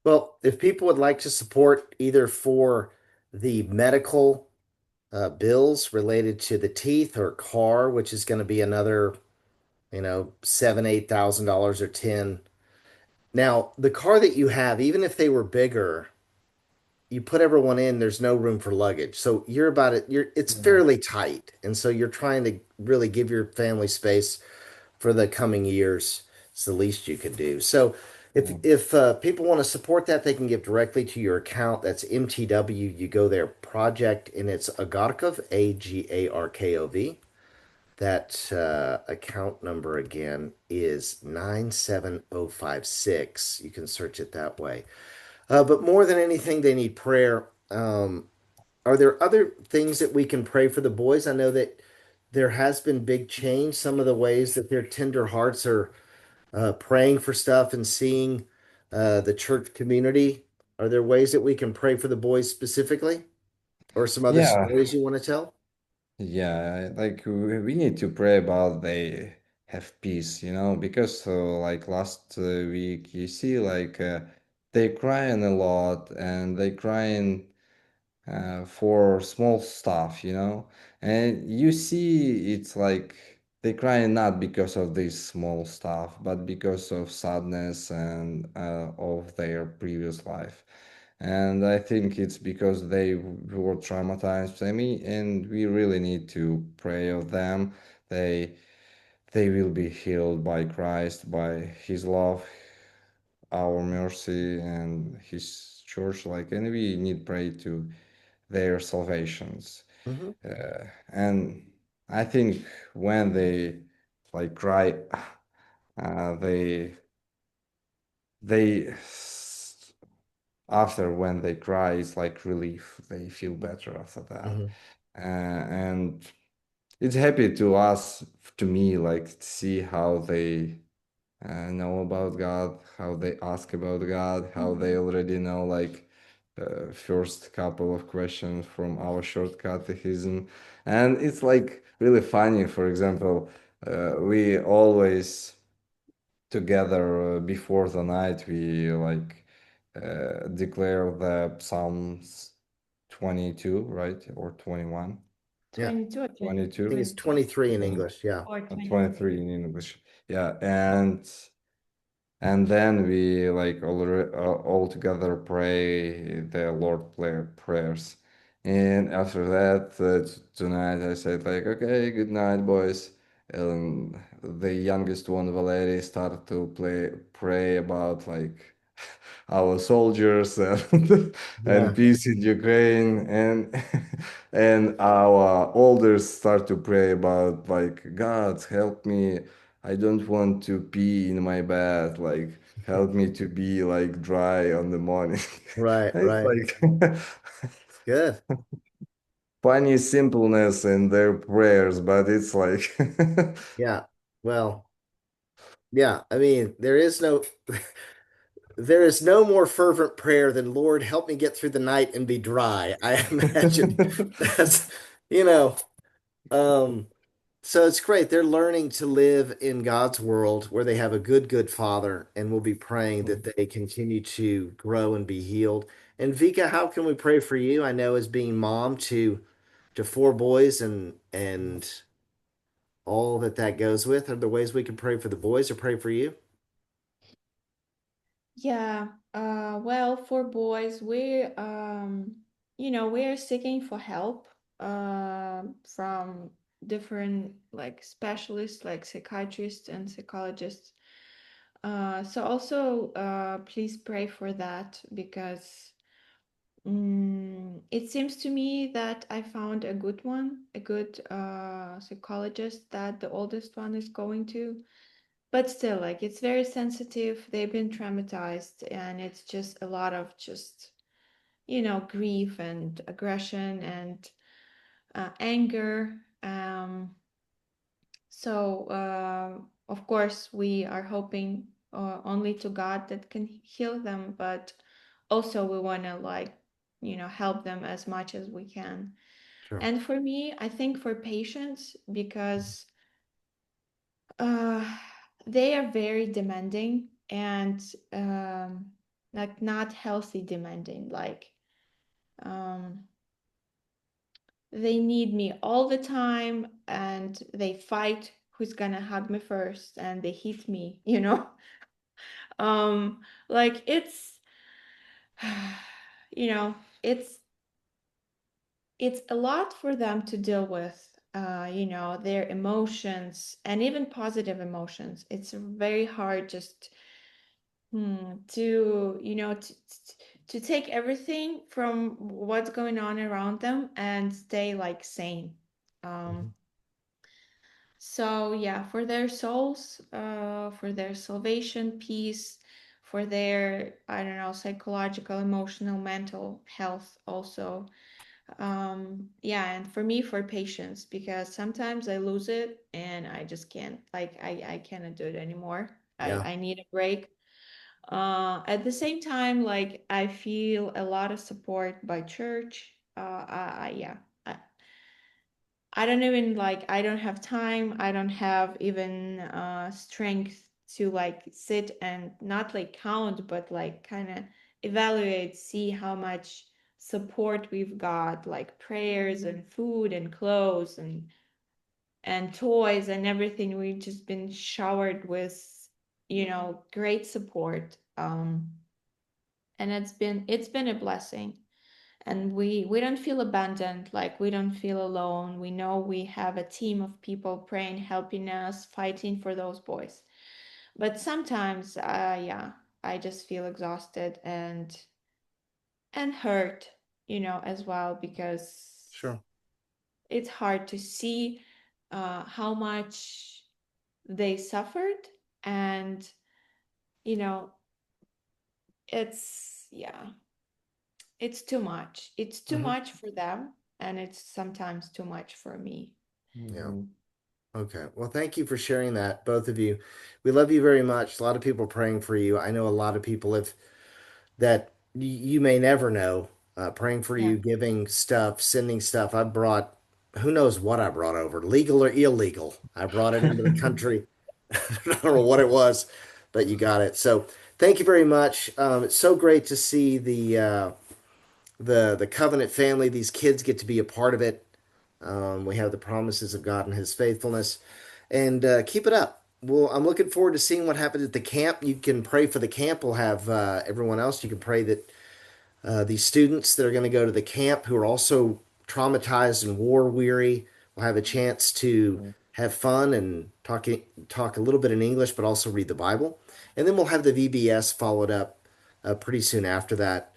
Well, if people would like to support either for the medical bills related to the teeth or car, which is going to be another, seven, $8,000 or 10. Now, the car that you have, even if they were bigger, you put everyone in, there's no room for luggage. So you're about it, it's Yeah. fairly tight. And so you're trying to really give your family space for the coming years. It's the least you could do. So Yeah. if people want to support that, they can give directly to your account. That's MTW. You go there, project, and it's Agarkov, Agarkov. That account number again is 97056. You can search it that way. But more than anything, they need prayer. Are there other things that we can pray for the boys? I know that there has been big change. Some of the ways that their tender hearts are praying for stuff and seeing the church community. Are there ways that we can pray for the boys specifically, or some other Yeah. stories you want to tell? Yeah. Like we need to pray about they. have peace, you know, because like last week you see like they crying a lot and they crying for small stuff, you know, and you see it's like they crying not because of this small stuff, but because of sadness and of their previous life. And I think it's because they were traumatized, I mean, and we really need to pray of them. They they will be healed by Christ, by His love, our mercy, and His church. Like, and we need pray to their salvations. Hmm. And I think when they like cry, they they after when they cry, it's like relief. They feel better after that, Hmm. and it's happy to us, to me, like to see how they know about God, how they ask about God, how they Mhm. already know like first couple of questions from our short catechism. And it's like really funny. For example, we always together before the night we like declare the Psalms 22, right? Or 21? Yeah, 22 or I 22? think it's 23 23 in English. Yeah. or 23. 23 in English. Yeah, and then we like all together pray the prayers. And after that, tonight I said like, okay, good night, boys. And the youngest one, Valery, started to pray about like our soldiers and and Yeah. peace in Ukraine, and and our elders start to pray about like God help me. I don't want to pee in my bed. Like help me to be like dry on the morning. Right, It's right. like It's good. funny simpleness in their prayers, but it's like Yeah. Well, yeah. I mean, there is no more fervent prayer than Lord, help me get through the night and be dry. I imagine that's, you know, um, so it's great. They're learning to live in God's world where they have a good father, and we'll be praying that they continue to grow and be healed. And Vika, how can we pray for you? I know as being mom to four boys and all that that goes with. Are there ways we can pray for the boys or pray for you? Yeah, well, for boys, we're seeking for help from different like specialists, like psychiatrists and psychologists. So also, please pray for that because it seems to me that I found a good one, a good psychologist that the oldest one is going to. But still, like it's very sensitive. They've been traumatized, and it's just a lot of just, grief and aggression and anger. So, of course, we are hoping only to God that can heal them, but also we want to, like, help them as much as we can. Sure. And for me, I think for patients, because uh, they are very demanding and like not healthy demanding. Like um, they need me all the time and they fight who's gonna hug me first and they hit me, like it's you know it's it's a lot for them to deal with, their emotions and even positive emotions. It's very hard just to to take everything from what's going on around them and stay like sane. um Mhm. so yeah, for their souls, for their salvation, peace, for their, I don't know, psychological, emotional, mental health also. Yeah, and for me, for patience, because sometimes I lose it and I just can't, like, I cannot do it anymore. i Yeah. i need a break. At the same time, like I feel a lot of support by church. Yeah, I, I don't even like, I don't have time. I don't have even strength to like sit and not like count, but like kind of evaluate, see how much support we've got, like prayers and food and clothes and toys and everything. We've just been showered with, great support. And it's been a blessing. And we don't feel abandoned, like we don't feel alone. We know we have a team of people praying, helping us, fighting for those boys. But sometimes, yeah, I just feel exhausted and hurt, as well, because Sure. it's hard to see how much they suffered. And you know it's, yeah, it's too much. It's too Hmm. much for them, and it's sometimes too much for me. Yeah. Mhm. Okay. Well, thank you for sharing that, both of you. We love you very much. A lot of people are praying for you. I know a lot of people have that you may never know, praying for Yeah. you, giving stuff, sending stuff. I brought, who knows what I brought over, legal or illegal. I brought it into the country. I don't know what it was, but you got it. So thank you very much. It's so great to see the covenant family. These kids get to be a part of it. We have the promises of God and His faithfulness, and keep it up. Well, I'm looking forward to seeing what happens at the camp. You can pray for the camp. We'll have everyone else. You can pray that these students that are going to go to the camp who are also traumatized and war weary will have a chance to have fun and talk a little bit in English, but also read the Bible. And then we'll have the VBS followed up pretty soon after that.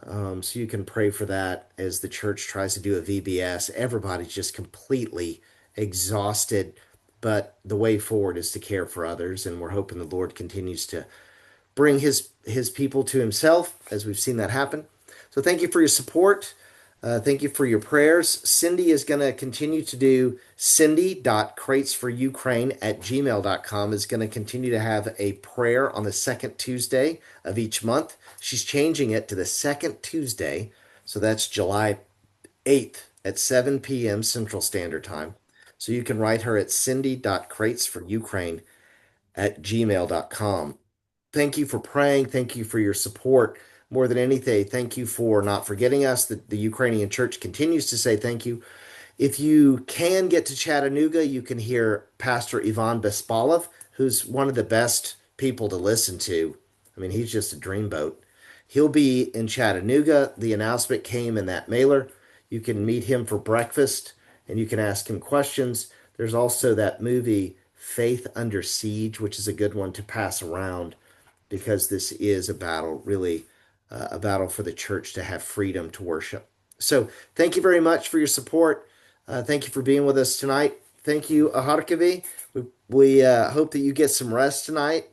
So you can pray for that as the church tries to do a VBS. Everybody's just completely exhausted, but the way forward is to care for others, and we're hoping the Lord continues to bring his people to himself as we've seen that happen. So thank you for your support. Thank you for your prayers. Cindy is going to continue to do cindy.cratesforukraine@gmail.com is going to continue to have a prayer on the second Tuesday of each month. She's changing it to the second Tuesday. So that's July 8th at 7 p.m. Central Standard Time. So you can write her at cindy.cratesforukraine@gmail.com. Thank you for praying. Thank you for your support. More than anything, thank you for not forgetting us. The Ukrainian church continues to say thank you. If you can get to Chattanooga, you can hear Pastor Ivan Bespalov, who's one of the best people to listen to. I mean, he's just a dreamboat. He'll be in Chattanooga. The announcement came in that mailer. You can meet him for breakfast and you can ask him questions. There's also that movie, Faith Under Siege, which is a good one to pass around because this is a battle, really a battle for the church to have freedom to worship. So thank you very much for your support. Thank you for being with us tonight. Thank you, Aharkavi. We hope that you get some rest tonight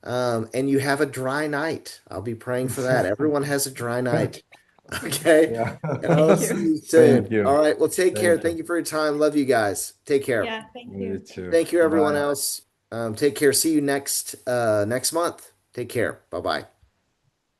and you have a dry night. I'll be praying for that. Everyone has a dry night. Okay. Yeah. And I'll Thank see you. you Thank soon. All you. right. Well, take care. Thank you. Thank you for your time. Love you guys. Take care. Yeah, thank Me you. too. Thank you, everyone Bye. else. Take care. See you next month. Take care. Bye bye.